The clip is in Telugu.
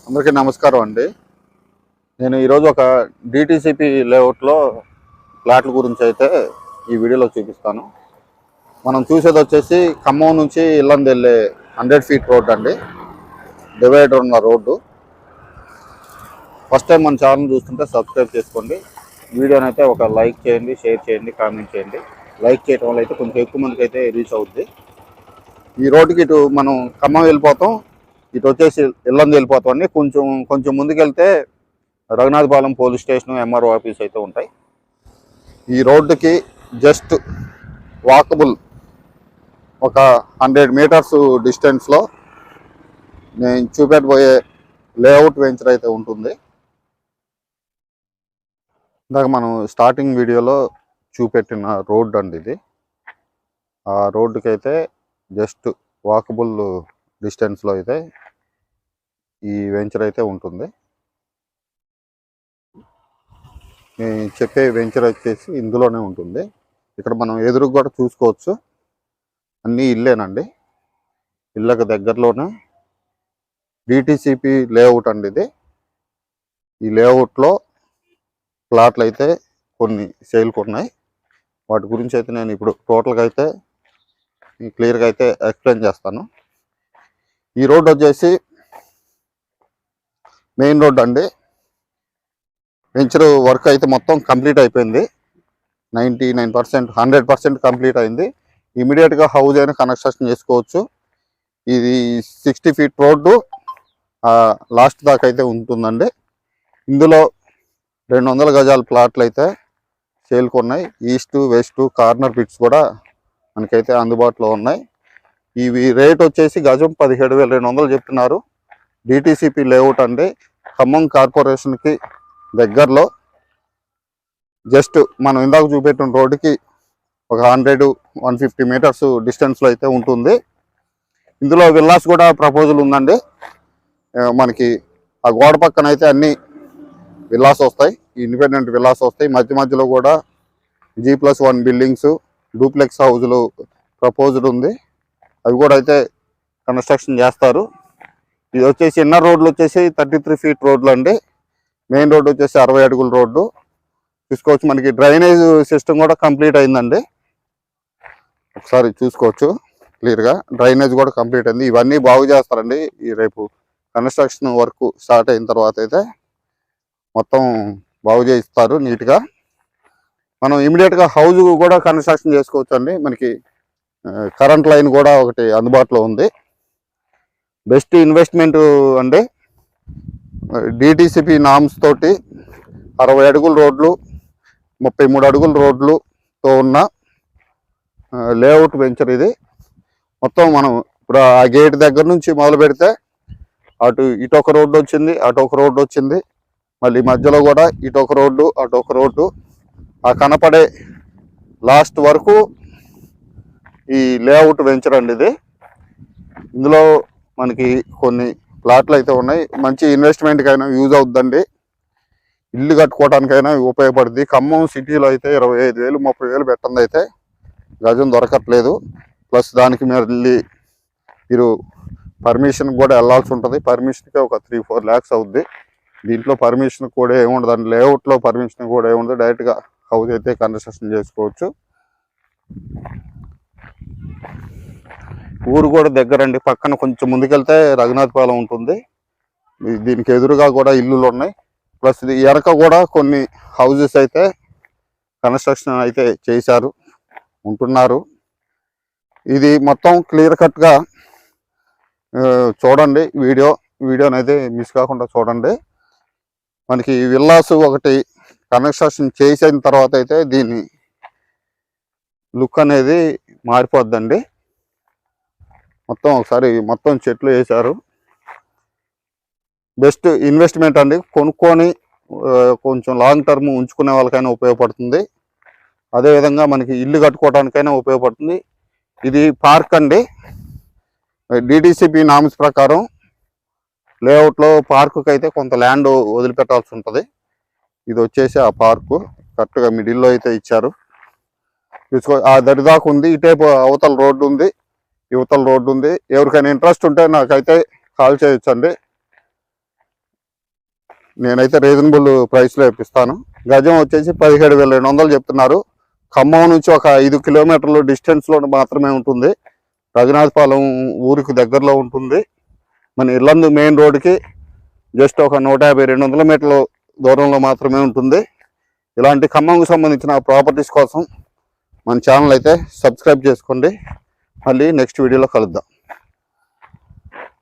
అందరికీ నమస్కారం అండి. నేను ఈరోజు ఒక డిటిసిపి లేఅవుట్లో ఫ్లాట్ల గురించి అయితే ఈ వీడియోలో చూపిస్తాను. మనం చూసేది వచ్చేసి ఖమ్మం నుంచి ఇల్లందు వెళ్ళే 100 ఫీట్ రోడ్ అండి. డివైడర్ ఉన్న రోడ్డు. ఫస్ట్ టైం మన ఛానల్ చూస్తుంటే సబ్స్క్రైబ్ చేసుకోండి. వీడియోని అయితే ఒక లైక్ చేయండి, షేర్ చేయండి, కామెంట్ చేయండి. లైక్ చేయడం వల్ల అయితే కొంచెం ఎక్కువ మందికి అయితే రీచ్ అవుద్ది. ఈ రోడ్డుకి ఇటు మనం ఖమ్మం వెళ్ళిపోతాం, ఇటు వచ్చేసి ఇల్లందు వెళ్ళిపోతామండి. కొంచెం ముందుకెళ్తే Raghunathapalem police station, MRO office అయితే ఉంటాయి. ఈ రోడ్డుకి జస్ట్ వాకబుల్ ఒక 100 మీటర్స్ డిస్టెన్స్లో నేను చూపెట్టబోయే లేఅవుట్ వెంచర్ అయితే ఉంటుంది. ఇందాక మనం స్టార్టింగ్ వీడియోలో చూపెట్టిన రోడ్డు అండి ఇది. ఆ రోడ్డుకి అయితే జస్ట్ వాకబుల్ డిస్టెన్స్లో అయితే ఈ వెంచర్ అయితే ఉంటుంది. నేను చెప్పే వెంచర్ వచ్చేసి ఇందులోనే ఉంటుంది. ఇక్కడ మనం ఎదురుగా కూడా చూసుకోవచ్చు, అన్నీ ఇల్లేనండి. ఇళ్ళకు దగ్గరలోనే డిటిసిపి లేఅవుట్ అండి ఇది. ఈ లేఅవుట్లో ప్లాట్లు అయితే కొన్ని సేల్కి ఉన్నాయి. వాటి గురించి అయితే నేను ఇప్పుడు టోటల్గా అయితే క్లియర్గా అయితే ఎక్స్ప్లెయిన్ చేస్తాను. ఈ రోడ్ వచ్చేసి మెయిన్ రోడ్ అండి. వెంచర్ వర్క్ అయితే మొత్తం కంప్లీట్ అయిపోయింది. 99%, 100% కంప్లీట్ అయింది. ఇమీడియట్గా హౌస్ అయినా కన్స్ట్రక్షన్ చేసుకోవచ్చు. ఇది 60 ఫీట్ రోడ్డు లాస్ట్ దాకా అయితే ఉంటుందండి. ఇందులో 200 గజాల ప్లాట్లు అయితే సేల్కి ఉన్నాయి. ఈస్ట్, వెస్ట్, కార్నర్ పిట్స్ కూడా మనకైతే అందుబాటులో ఉన్నాయి. ఇవి రేట్ వచ్చేసి గజం 17,200 చెప్తున్నారు. డిటిసిపి లేఅవుట్ అండి. ఖమ్మం కార్పొరేషన్కి దగ్గరలో జస్ట్ మనం ఇందాక చూపెట్టిన రోడ్డుకి ఒక 100-150 మీటర్స్ డిస్టెన్స్లో అయితే ఉంటుంది. ఇందులో విల్లాస్ కూడా ప్రపోజల్ ఉందండి. మనకి ఆ గోడ పక్కన అయితే అన్ని విల్లాస్ వస్తాయి, ఇండిపెండెంట్ విల్లాస్ వస్తాయి. మధ్యలో కూడా G+1 బిల్డింగ్స్, డూప్లెక్స్ హౌజులు ప్రపోజల్ ఉంది. అవి కూడా అయితే కన్స్ట్రక్షన్ చేస్తారు. ఇది వచ్చేసి ఇన్నర్ రోడ్లు వచ్చేసి 33 ఫీట్ రోడ్లు అండి. మెయిన్ రోడ్డు వచ్చేసి 60 అడుగుల రోడ్డు. చూసుకోవచ్చు, మనకి డ్రైనేజ్ సిస్టమ్ కూడా కంప్లీట్ అయిందండి. ఒకసారి చూసుకోవచ్చు క్లియర్గా, డ్రైనేజ్ కూడా కంప్లీట్ అయింది. ఇవన్నీ బాగు చేస్తారండి. ఈ రేపు కన్స్ట్రక్షన్ వర్క్ స్టార్ట్ అయిన తర్వాత అయితే మొత్తం బాగు చేయిస్తారు నీట్గా. మనం ఇమీడియట్గా హౌజ్ కూడా కన్స్ట్రక్షన్ చేసుకోవచ్చు అండి. మనకి కరెంట్ లైన్ కూడా ఒకటి అందుబాటులో ఉంది. బెస్ట్ ఇన్వెస్ట్మెంట్ అండి. డిటిసిపి నామ్స్ తోటి 60 అడుగుల రోడ్లు, 33 అడుగుల రోడ్లుతో ఉన్న లేఅవుట్ వెంచర్ ఇది. మొత్తం మనం ఇప్పుడు ఆ గేట్ దగ్గర నుంచి మొదలు పెడితే ఇటు ఒక రోడ్డు వచ్చింది, అటు ఒక రోడ్డు వచ్చింది, మళ్ళీ మధ్యలో కూడా ఇటు ఒక రోడ్డు, అటు ఒక రోడ్డు, ఆ కనపడే లాస్ట్ వరకు ఈ లేఅవుట్ వెంచర్ అండి ఇది. ఇందులో మనకి కొన్ని ప్లాట్లు అయితే ఉన్నాయి. మంచి ఇన్వెస్ట్మెంట్కైనా యూజ్ అవుద్దండి. ఇల్లు కట్టుకోవడానికైనా ఉపయోగపడుతుంది. ఖమ్మం సిటీలో అయితే 25,000, 30,000 పెట్టండి అయితే గజం దొరకట్లేదు. ప్లస్ దానికి మీరు పర్మిషన్ కూడా వెళ్ళాల్సి ఉంటుంది. పర్మిషన్కి ఒక 3-4 lakhs అవుద్ది. దీంట్లో పర్మిషన్ కూడా ఏముండదండి. లేఅవుట్లో పర్మిషన్ కూడా ఏముండదు. డైరెక్ట్గా హౌస్ అయితే కన్స్ట్రక్షన్ చేసుకోవచ్చు. ఊరు కూడా దగ్గరండి. పక్కన కొంచెం ముందుకెళ్తే రఘునాథపాలెం ఉంటుంది. దీనికి ఎదురుగా కూడా ఇల్లులు ఉన్నాయి. ప్లస్ ఇది వెనక కూడా కొన్ని హౌజెస్ అయితే కన్స్ట్రక్షన్ అయితే చేశారు, ఉంటున్నారు. ఇది మొత్తం క్లియర్ కట్గా చూడండి. వీడియోని అయితే మిస్ కాకుండా చూడండి. మనకి విల్లాస్ ఒకటి కన్స్ట్రక్షన్ చేసిన తర్వాత అయితే దీని లుక్ అనేది మారిపోద్దండి. ఒకసారి మొత్తం చెట్లు వేశారు. బెస్ట్ ఇన్వెస్ట్మెంట్ అండి. కొనుక్కొని కొంచెం లాంగ్ టర్మ్ ఉంచుకునే వాళ్ళకైనా ఉపయోగపడుతుంది. అదేవిధంగా మనకి ఇల్లు కట్టుకోవడానికైనా ఉపయోగపడుతుంది. ఇది పార్క్ అండి. డిటిసిపి నామ్స్ ప్రకారం లేఅవుట్లో పార్కుకి అయితే కొంత ల్యాండ్ వదిలిపెట్టాల్సి ఉంటుంది. ఇది వచ్చేసి ఆ పార్కు కరెక్ట్గా మిడిల్లో అయితే ఇచ్చారు. చూసుకో, ఆ దరిదాకా ఉంది. ఇటేపు అవతల రోడ్డు ఉంది, యువతల రోడ్డు ఉంది. ఎవరికైనా ఇంట్రెస్ట్ ఉంటే నాకైతే కాల్ చేయొచ్చండి. నేనైతే రీజనబుల్ ప్రైస్లో ఇప్పిస్తాను. గజం వచ్చేసి 17,200 చెప్తున్నారు. ఖమ్మం నుంచి ఒక 5 కిలోమీటర్లు డిస్టెన్స్లో మాత్రమే ఉంటుంది. రఘునాథపాలెం ఊరికి దగ్గరలో ఉంటుంది. మన ఇల్లందు మెయిన్ రోడ్డుకి జస్ట్ ఒక 150-200 మీటర్ల దూరంలో మాత్రమే ఉంటుంది. ఇలాంటి ఖమ్మంకు సంబంధించిన ప్రాపర్టీస్ కోసం మన ఛానల్ అయితే సబ్స్క్రైబ్ చేసుకోండి. మళ్ళీ నెక్స్ట్ వీడియోలో కలుద్దాం.